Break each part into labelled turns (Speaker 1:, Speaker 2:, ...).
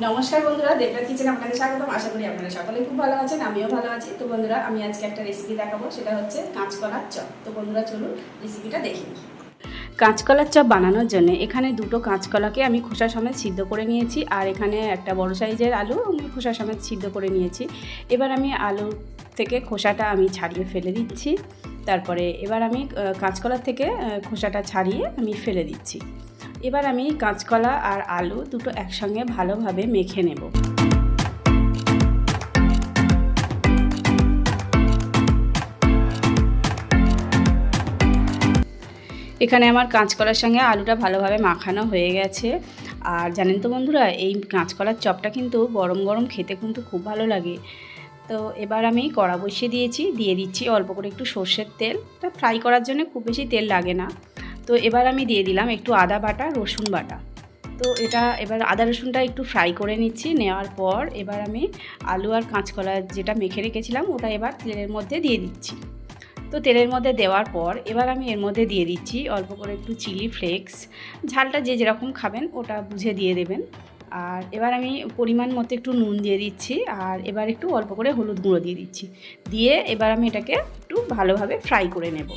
Speaker 1: নমস্কার বন্ধুরা, দেবরাজ কিচেনে আপনাদের স্বাগতম। আশা করি আপনারা সকলে খুব ভালো আছেন, আমিও ভালো আছি। তো বন্ধুরা, আমি আজকে একটা রেসিপি দেখাবো, সেটা হচ্ছে কাঁচকলার চপ। তো বন্ধুরা চলুন রেসিপিটা দেখে নিই। কাঁচকলার চপ বানানোর জন্য এখানে দুটো কাঁচকলাকে আমি খোসা সমেত সিদ্ধ করে নিয়েছি, আর এখানে একটা বড় সাইজের আলু আমি খোসা সমেত সিদ্ধ করে নিয়েছি। এবার আমি আলু থেকে খোসাটা আমি ছাড়িয়ে ফেলে দিচ্ছি। তারপরে এবার আমি কাঁচকলার থেকে খোসাটা ছাড়িয়ে আমি ফেলে দিচ্ছি। এবার আমি কাঁচকলা আর আলু দুটো একসঙ্গে ভালোভাবে মেখে নেব। এখানে আমার কাঁচকলার সঙ্গে আলুটা ভালোভাবে মাখানো হয়ে গেছে। আর জানেন তো বন্ধুরা, এই কাঁচকলার চপটা কিন্তু গরম গরম খেতে কিন্তু খুব ভালো লাগে। তো এবার আমি কড়া বসিয়ে দিয়েছি, দিয়ে দিচ্ছি অল্প করে একটু সর্ষের তেল। এটা ফ্রাই করার জন্য খুব বেশি তেল লাগে না। তো এবার আমি দিয়ে দিলাম একটু আদা বাটা, রসুন বাটা। তো এটা এবার আদা রসুনটা একটু ফ্রাই করে নিচ্ছি। নেওয়ার পর এবার আমি আলু আর কাঁচকলা যেটা মেখে রেখেছিলাম ওটা এবার তেলের মধ্যে দিয়ে দিচ্ছি। তো তেলের মধ্যে দেওয়ার পর এবার আমি এর মধ্যে দিয়ে দিচ্ছি অল্প করে একটু চিলি ফ্লেক্স। ঝালটা যে যেরকম খাবেন ওটা বুঝে দিয়ে দেবেন। আর এবার আমি পরিমাণ মতো একটু নুন দিয়ে দিচ্ছি, আর এবার একটু অল্প করে হলুদ গুঁড়ো দিয়ে দিচ্ছি। দিয়ে এবার আমি এটাকে একটু ভালোভাবে ফ্রাই করে নেব।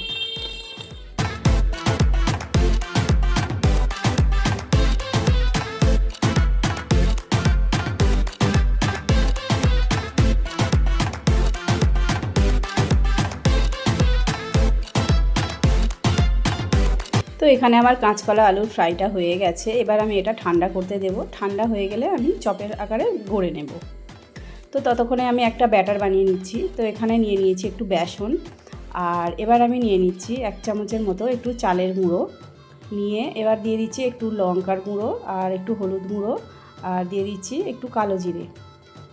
Speaker 1: তো এখানে আমার কাঁচকলা আলুর ফ্রাইটা হয়ে গেছে। এবার আমি এটা ঠান্ডা করতে দেব। ঠান্ডা হয়ে গেলে আমি চপের আকারে গড়ে নেব। তো ততক্ষণে আমি একটা ব্যাটার বানিয়ে নিচ্ছি। তো এখানে নিয়ে নিয়েছি একটু বেসন, আর এবার আমি নিয়ে নিচ্ছি 1 চামচের মতো একটু চালের গুঁড়ো। নিয়ে এবার দিয়ে দিচ্ছি একটু লঙ্কার গুঁড়ো আর একটু হলুদ গুঁড়ো, আর দিয়ে দিচ্ছি একটু কালো জিরে।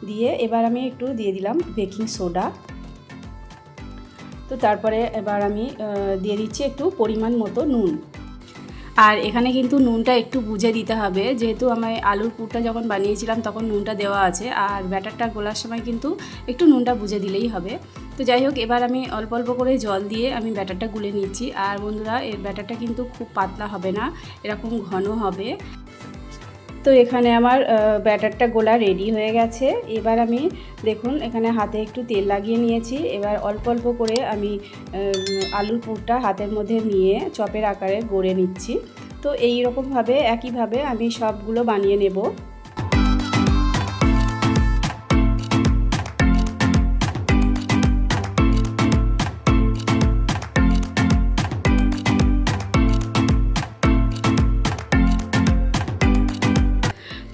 Speaker 1: দিয়ে এবার আমি একটু দিয়ে দিলাম বেকিং সোডা। তো তারপরে এবার আমি দিয়ে দিচ্ছি একটু পরিমাণ মতো নুন। আর এখানে কিন্তু নুনটা একটু বুঝে দিতে হবে, যেহেতু আমি আলুর পুরটা যখন বানিয়েছিলাম তখন নুনটা দেওয়া আছে। আর ব্যাটারটা গোলার সময় কিন্তু একটু নুনটা বুঝে দিলেই হবে। তো যাই হোক, এবার আমি অল্প অল্প করে জল দিয়ে আমি ব্যাটারটা গুলে নিচ্ছি। আর বন্ধুরা, এর ব্যাটারটা কিন্তু খুব পাতলা হবে না, এরকম ঘন হবে। তো এখানে আমার ব্যাটারটা গোলা রেডি হয়ে গেছে। এবার আমি দেখুন এখানে হাতে একটু তেল লাগিয়ে নিয়েছি। এবার অল্প অল্প করে আমি আলুর পুরটা হাতের মধ্যে নিয়ে চপের আকারে গড়ে নিচ্ছি। তো এই রকমভাবে একইভাবে আমি সবগুলো বানিয়ে নেব।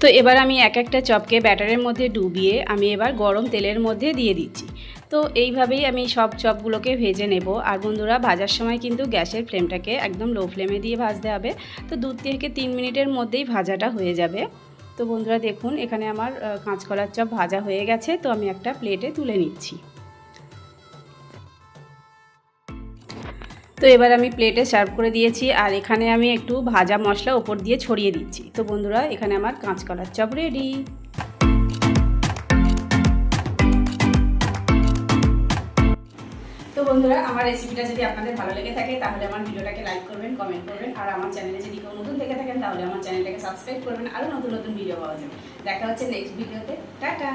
Speaker 1: তো এবার আমি এক একটা চপকে ব্যাটারের মধ্যে ডুবিয়ে আমি এবার গরম তেলের মধ্যে দিয়ে দিচ্ছি। তো এইভাবেই আমি সব চপগুলোকে ভেজে নেব। আর বন্ধুরা, ভাজার সময় কিন্তু গ্যাসের ফ্লেমটাকে একদম লো ফ্লেমে দিয়ে ভাজতে হবে। তো 2 থেকে 3 মিনিটের মধ্যেই ভাজাটা হয়ে যাবে। তো বন্ধুরা দেখুন, এখানে আমার কাঁচকলার চপ ভাজা হয়ে গেছে। তো আমি একটা প্লেটে তুলে নিচ্ছি। তো এবার আমি প্লেটে সার্ভ করে দিয়েছি, আর এখানে আমি একটু ভাজা মশলা ওপর দিয়ে ছড়িয়ে দিচ্ছি। তো বন্ধুরা, এখানে আমার কাঁচকলার চপ রেডি। তো বন্ধুরা, আমার রেসিপিটা যদি আপনাদের ভালো লেগে থাকে তাহলে আমার ভিডিওটাকে লাইক করবেন, কমেন্ট করবেন, আর আমার চ্যানেলে যদি কেউ নতুন থেকে থাকেন তাহলে আমার চ্যানেলটাকে সাবস্ক্রাইব করবেন। আরও নতুন নতুন ভিডিও পাওয়া যাবে। দেখা হচ্ছে নেক্সট ভিডিওতে। টাটা।